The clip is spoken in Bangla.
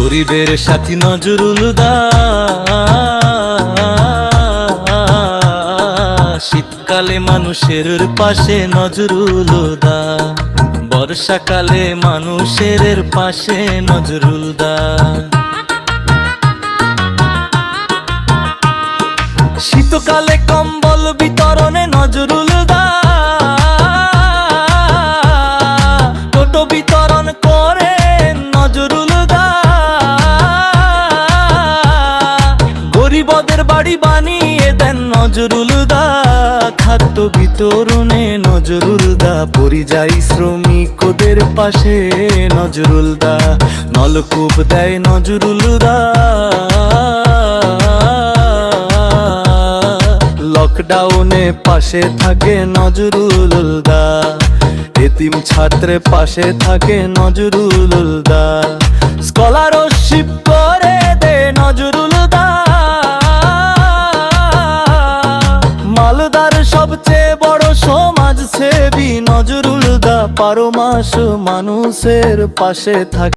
গরিবের সাথী নজরুল দা, শীতকালে মানুষের পাশে নজরুল দা, বর্ষাকালে মানুষের পাশে নজরুল দা। শীতকালে কম্বল বিতরণে নজরুল দা, টোটো বিতরণ করে নজরুল দা, গরিবদের বাড়ি বানিয়ে দেন নজরুল দা, খাদ্য বিতরণে নজরুল দা, পরিযায়ী শ্রমিকদের পাশে নজরুল দা, নলকূপ দেয় নজরুল দা, লকডাউনে পাশে থাকে নজরুল দা, এতিম ছাত্রের পাশে থাকে নজরুল দা, স্কলারশিপ করে দে নজরুল দা, মালদার সবচেয়ে বড় সমাজ সেবী নজরুল দা, 12 মাস মানুষের পাশে থাকে।